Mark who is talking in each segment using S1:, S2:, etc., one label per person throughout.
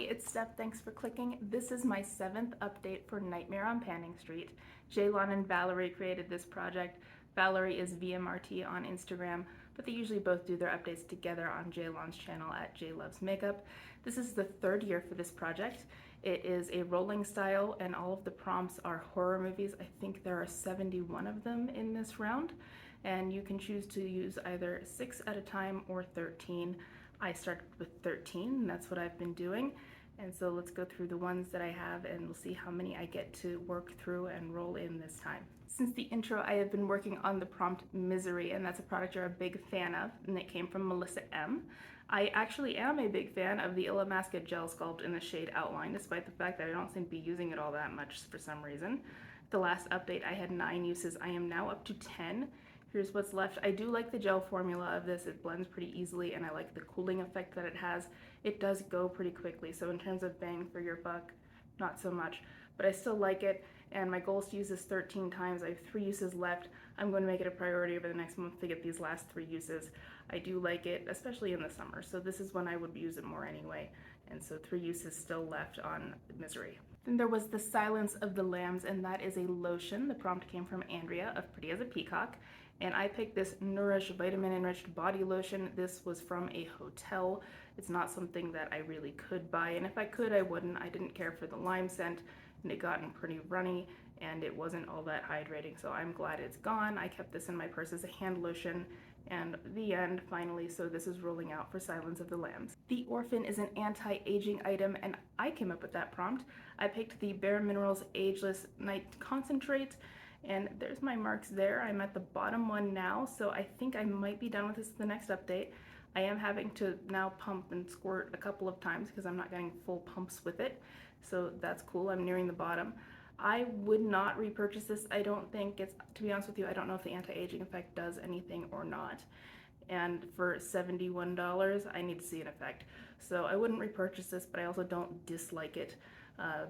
S1: it's Steph. Thanks for clicking. This is my 7th update for Nightmare on Panning Street. Jaylon and Valerie created this project. Valerie is VMRT on Instagram, but they usually both do their updates together on Jaylon's channel at JLovesMakeup. This is the 3rd year for this project. It is a rolling style and all of the prompts are horror movies. I think there are 71 of them in this round, and you can choose to use either 6 at a time or 13. I started with 13, and that's what I've been doing. And so let's go through the ones that I have and we'll see how many I get to work through and roll in this time. Since the intro, I have been working on the prompt Misery, and that's a product you're a big fan of, and it came from Melissa M. I actually am a big fan of the Illamasqua Gel Sculpt in the shade Outline, despite the fact that I don't seem to be using it all that much for some reason. The last update I had 9 uses. I am now up to 10. Here's what's left. I do like the gel formula of this. It blends pretty easily and I like the cooling effect that it has. It does go pretty quickly, so in terms of bang for your buck, not so much, but I still like it, and my goal is to use this 13 times. I have 3 uses left. I'm going to make it a priority over the next month to get these last 3 uses. I do like it, especially in the summer, so this is when I would use it more anyway, and so 3 uses still left on Misery. Then there was the Silence of the Lambs, and that is a lotion. The prompt came from Andrea of Pretty as a Peacock, and I picked this Nourish Vitamin Enriched Body Lotion. This was from a hotel. It's not something that I really could buy, and if I could, I wouldn't. I didn't care for the lime scent, and it gotten pretty runny, and it wasn't all that hydrating, so I'm glad it's gone. I kept this in my purse as a hand lotion, and the end, finally, so this is rolling out for Silence of the Lambs. The Orphan is an anti-aging item, and I came up with that prompt. I picked the Bare Minerals Ageless Night Concentrate, and there's my marks there. I'm at the bottom one now, so I think I might be done with this the next update. I am having to now pump and squirt a couple of times because I'm not getting full pumps with it, so that's cool. I'm nearing the bottom. I would not repurchase this. I don't think it's, to be honest with you, I don't know if the anti-aging effect does anything or not. And for $71, I need to see an effect. So I wouldn't repurchase this, but I also don't dislike it.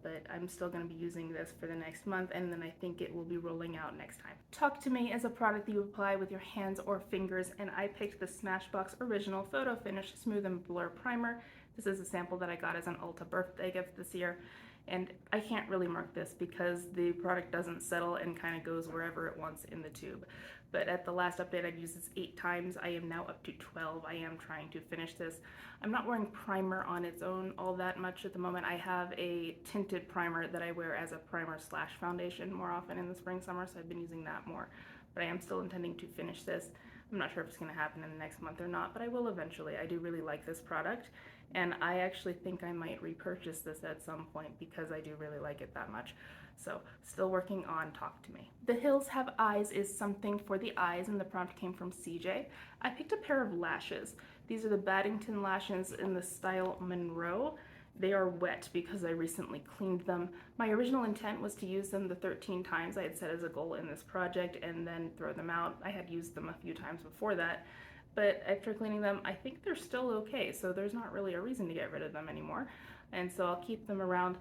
S1: But I'm still going to be using this for the next month, and then I think it will be rolling out next time. Talk to Me is a product that you apply with your hands or fingers, and I picked the Smashbox Original Photo Finish Smooth and Blur Primer. This is a sample that I got as an Ulta birthday gift this year, and I can't really mark this because the product doesn't settle and kind of goes wherever it wants in the tube. But at the last update, I've used this 8 times. I am now up to 12. I am trying to finish this. I'm not wearing primer on its own all that much at the moment. I have a tinted primer that I wear as a primer slash foundation more often in the spring, summer, so I've been using that more. But I am still intending to finish this. I'm not sure if it's going to happen in the next month or not, but I will eventually. I do really like this product, and I actually think I might repurchase this at some point because I do really like it that much. So still working on Talk to Me. The Hills Have Eyes is something for the eyes, and the prompt came from CJ. I picked a pair of lashes. These are the Baddington lashes in the style Monroe. They are wet because I recently cleaned them. My original intent was to use them the 13 times I had set as a goal in this project and then throw them out. I had used them a few times before that, but after cleaning them, I think they're still okay, so there's not really a reason to get rid of them anymore, and so I'll keep them around.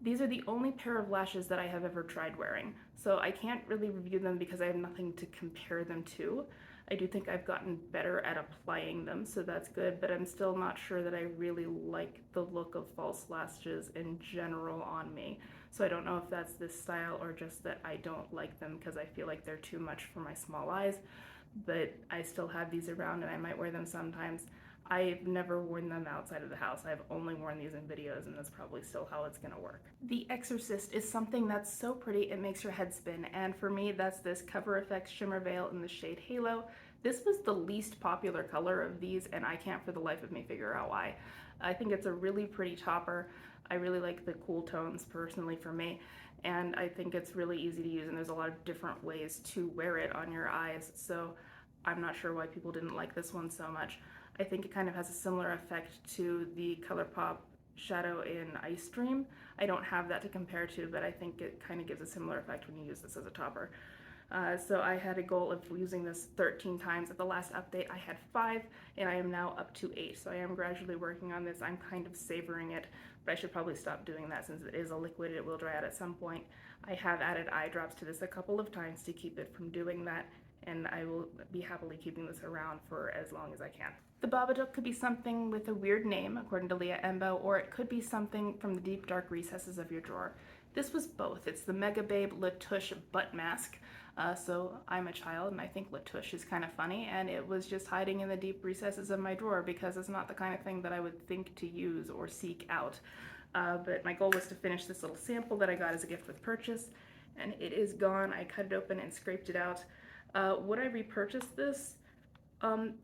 S1: These are the only pair of lashes that I have ever tried wearing, so I can't really review them because I have nothing to compare them to. I do think I've gotten better at applying them, so that's good, but I'm still not sure that I really like the look of false lashes in general on me. So I don't know if that's this style or just that I don't like them because I feel like they're too much for my small eyes, but I still have these around and I might wear them sometimes. I've never worn them outside of the house. I've only worn these in videos, and that's probably still how it's gonna work. The Exorcist is something that's so pretty it makes your head spin, and for me that's this Cover FX Shimmer Veil in the shade Halo. This was the least popular color of these, and I can't for the life of me figure out why. I think it's a really pretty topper. I really like the cool tones personally for me, and I think it's really easy to use, and there's a lot of different ways to wear it on your eyes, so I'm not sure why people didn't like this one so much. I think it kind of has a similar effect to the ColourPop shadow in Ice Dream. I don't have that to compare to, but I think it kind of gives a similar effect when you use this as a topper. So I had a goal of using this 13 times. At the last update I had 5, and I am now up to 8, so I am gradually working on this. I'm kind of savoring it, but I should probably stop doing that since it is a liquid. It will dry out at some point. I have added eye drops to this a couple of times to keep it from doing that, and I will be happily keeping this around for as long as I can. The Babadook could be something with a weird name, according to Leah Embo, or it could be something from the deep dark recesses of your drawer. This was both. It's the Mega Babe Latouche butt mask. So I'm a child and I think Latouche is kind of funny, and it was just hiding in the deep recesses of my drawer because it's not the kind of thing that I would think to use or seek out. But my goal was to finish this little sample that I got as a gift with purchase, and it is gone. I cut it open and scraped it out. Would I repurchase this?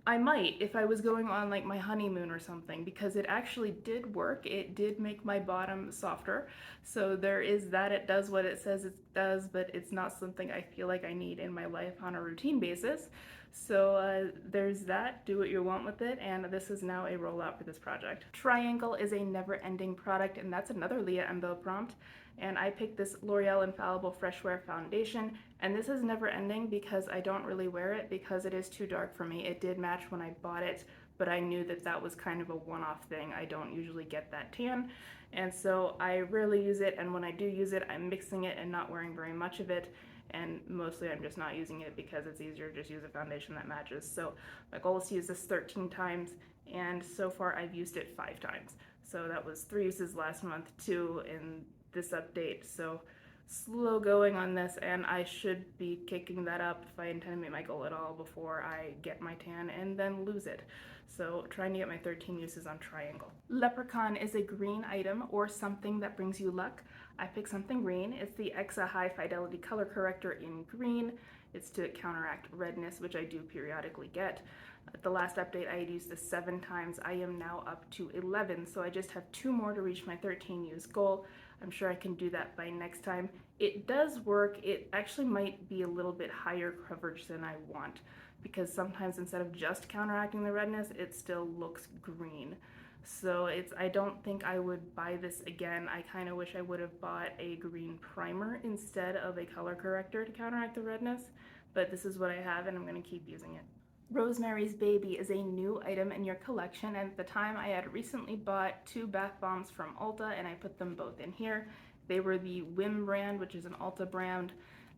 S1: I might if I was going on like my honeymoon or something, because it actually did work. It did make my bottom softer. So there is that. It does what it says it does, but it's not something I feel like I need in my life on a routine basis. So there's that. Do what you want with it, and this is now a rollout for this project. Triangle is a never-ending product, and that's another Leah Embo prompt. And I picked this L'Oreal Infallible Fresh Wear Foundation, and this is never ending because I don't really wear it because it is too dark for me. It did match when I bought it, but I knew that that was kind of a one-off thing. I don't usually get that tan, and so I rarely use it, and when I do use it, I'm mixing it and not wearing very much of it, and mostly I'm just not using it because it's easier to just use a foundation that matches. So my goal is to use this 13 times, and so far I've used it 5 times. So that was 3 uses last month, 2 in this update. So slow going on this, and I should be kicking that up if I intend to meet my goal at all before I get my tan and then lose it. So trying to get my 13 uses on Triangle. Leprechaun is a green item or something that brings you luck. I picked something green. It's the Exa High Fidelity Color Corrector in green. It's to counteract redness, which I do periodically get. At the last update, I had used this 7 times. I am now up to 11, so I just have 2 more to reach my 13 use goal. I'm sure I can do that by next time. It does work. It actually might be a little bit higher coverage than I want, because sometimes instead of just counteracting the redness, it still looks green. So I don't think I would buy this again. I kind of wish I would have bought a green primer instead of a color corrector to counteract the redness, but this is what I have and I'm going to keep using it. Rosemary's Baby is a new item in your collection, and at the time I had recently bought 2 bath bombs from Ulta and I put them both in here. They were the Whim brand, which is an Ulta brand.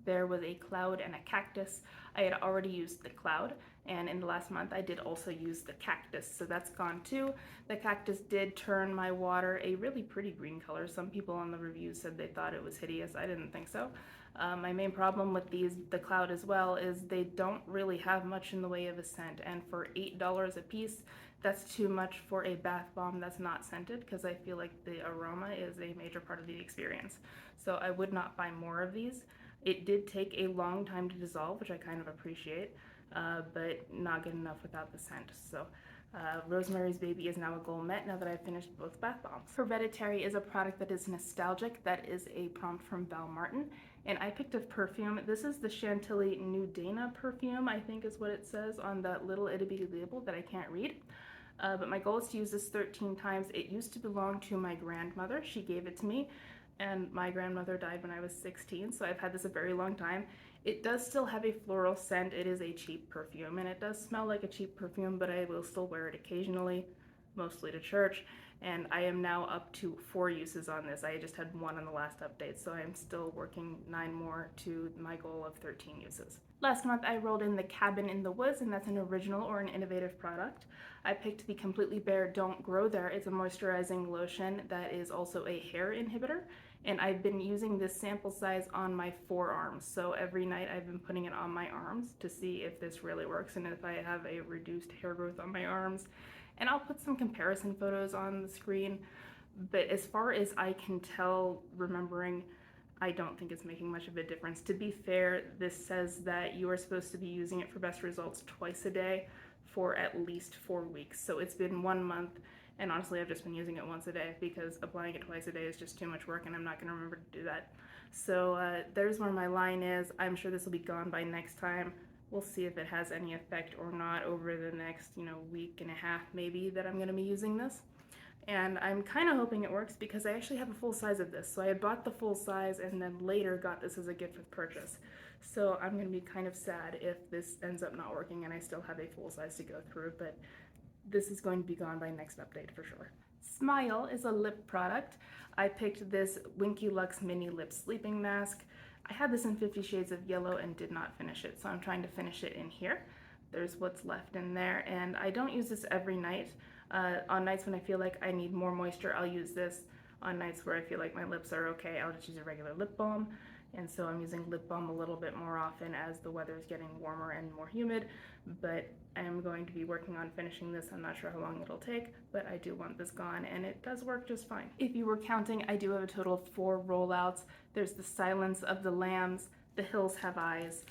S1: There was a cloud and a cactus. I had already used the cloud, and in the last month I did also use the cactus, so that's gone too. The cactus did turn my water a really pretty green color. Some people on the reviews said they thought it was hideous. I didn't think so. My main problem with the cloud as well, is they don't really have much in the way of a scent, and for $8 a piece, that's too much for a bath bomb that's not scented, because I feel like the aroma is a major part of the experience. So I would not buy more of these. It did take a long time to dissolve, which I kind of appreciate, but not good enough without the scent. So Rosemary's Baby is now a goal met now that I've finished both bath bombs. Hereditary is a product that is nostalgic. That is a prompt from Val Martin. And I picked a perfume. This is the Chantilly New Dana perfume, I think is what it says on that little itty bitty label that I can't read. But my goal is to use this 13 times. It used to belong to my grandmother. She gave it to me, and my grandmother died when I was 16, so I've had this a very long time. It does still have a floral scent. It is a cheap perfume, and it does smell like a cheap perfume, but I will still wear it occasionally, mostly to church. And I am now up to 4 uses on this. I just had 1 on the last update, so I'm still working 9 more to my goal of 13 uses. Last month I rolled in the Cabin in the Woods, and that's an original or an innovative product. I picked the Completely Bare Don't Grow There. It's a moisturizing lotion that is also a hair inhibitor, and I've been using this sample size on my forearms. So every night I've been putting it on my arms to see if this really works and if I have a reduced hair growth on my arms. And I'll put some comparison photos on the screen, but as far as I can tell, remembering, I don't think it's making much of a difference. To be fair, this says that you are supposed to be using it for best results twice a day for at least 4 weeks. So it's been 1 month, and honestly I've just been using it once a day because applying it twice a day is just too much work and I'm not going to remember to do that. So there's where my line is. I'm sure this will be gone by next time. We'll see if it has any effect or not over the next, week and a half maybe that I'm going to be using this. And I'm kind of hoping it works because I actually have a full size of this. So I had bought the full size and then later got this as a gift with purchase. So I'm going to be kind of sad if this ends up not working and I still have a full size to go through, but this is going to be gone by next update for sure. Smile is a lip product. I picked this Winky Lux Mini Lip Sleeping Mask. I had this in 50 Shades of Yellow and did not finish it, so I'm trying to finish it in here. There's what's left in there, and I don't use this every night. On nights when I feel like I need more moisture, I'll use this. On nights where I feel like my lips are okay, I'll just use a regular lip balm. And so I'm using lip balm a little bit more often as the weather is getting warmer and more humid, but I am going to be working on finishing this. I'm not sure how long it'll take, but I do want this gone, and it does work just fine. If you were counting, I do have a total of 4 rollouts. There's The Silence of the Lambs, The Hills Have Eyes,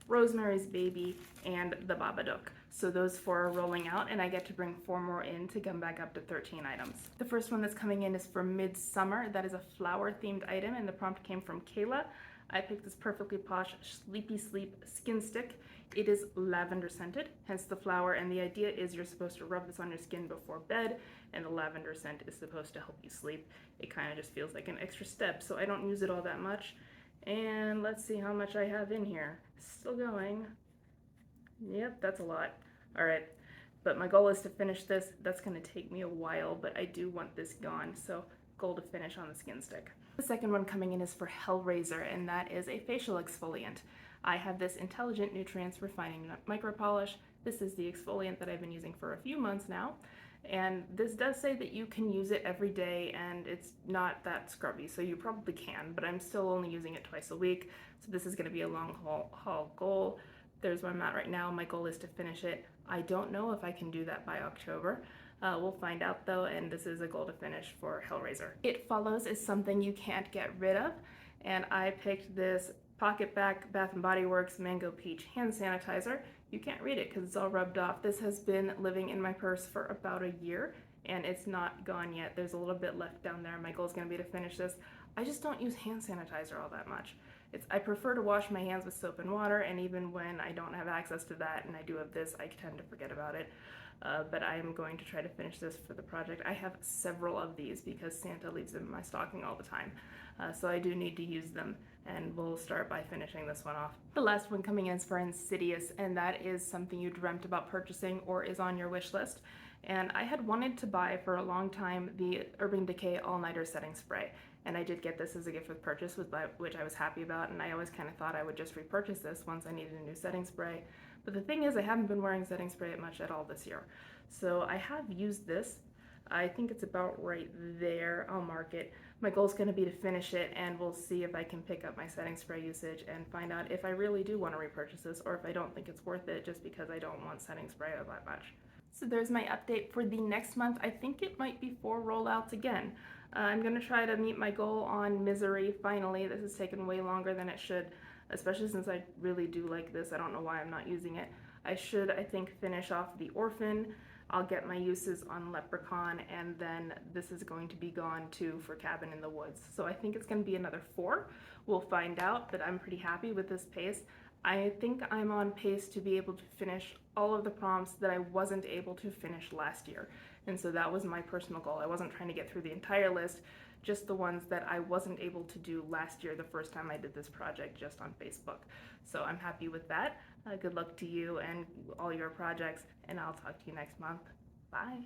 S1: Rosemary's Baby, and The Babadook. So those 4 are rolling out, and I get to bring 4 more in to come back up to 13 items. The first one that's coming in is for Midsummer. That is a flower-themed item, and the prompt came from Kayla. I picked this Perfectly Posh Sleepy Sleep Skin Stick. It is lavender scented, hence the flower, and the idea is you're supposed to rub this on your skin before bed, and the lavender scent is supposed to help you sleep. It kind of just feels like an extra step, so I don't use it all that much. And let's see how much I have in here. Still going. Yep, that's a lot. All right, but my goal is to finish this. That's gonna take me a while, but I do want this gone, so goal to finish on the skin stick. The second one coming in is for Hellraiser, and that is a facial exfoliant. I have this Intelligent Nutrients Refining Micro Polish. This is the exfoliant that I've been using for a few months now, and this does say that you can use it every day and it's not that scrubby, so you probably can, but I'm still only using it twice a week, so this is gonna be a long haul goal. There's where I'm at right now. My goal is to finish it. I don't know if I can do that by October. We'll find out though, and this is a goal to finish for Hellraiser. It Follows is something you can't get rid of, and I picked this Pocket Back Bath & Body Works Mango Peach Hand Sanitizer. You can't read it because it's all rubbed off. This has been living in my purse for about a year, and it's not gone yet. There's a little bit left down there. My goal is gonna be to finish this. I just don't use hand sanitizer all that much. I prefer to wash my hands with soap and water, and even when I don't have access to that and I do have this, I tend to forget about it. But I am going to try to finish this for the project. I have several of these because Santa leaves them in my stocking all the time. So I do need to use them, and we'll start by finishing this one off. The last one coming in is for Insidious, and that is something you dreamt about purchasing or is on your wish list. And I had wanted to buy for a long time the Urban Decay All-Nighter Setting Spray. And I did get this as a gift with purchase, which I was happy about, and I always kind of thought I would just repurchase this once I needed a new setting spray. But the thing is, I haven't been wearing setting spray much at all this year. So I have used this. I think it's about right there. I'll mark it. My goal is going to be to finish it, and we'll see if I can pick up my setting spray usage and find out if I really do want to repurchase this, or if I don't think it's worth it just because I don't want setting spray that much. So there's my update for the next month. I think it might be 4 rollouts again. I'm going to try to meet my goal on Misery finally. This has taken way longer than it should, especially since I really do like this. I don't know why I'm not using it. I should, I think, finish off The Orphan. I'll get my uses on Leprechaun, and then this is going to be gone too for Cabin in the Woods. So I think it's going to be another 4. We'll find out, but I'm pretty happy with this pace. I think I'm on pace to be able to finish all of the prompts that I wasn't able to finish last year. And so that was my personal goal. I wasn't trying to get through the entire list, just the ones that I wasn't able to do last year, the first time I did this project just on Facebook. So I'm happy with that. Good luck to you and all your projects, and I'll talk to you next month. Bye.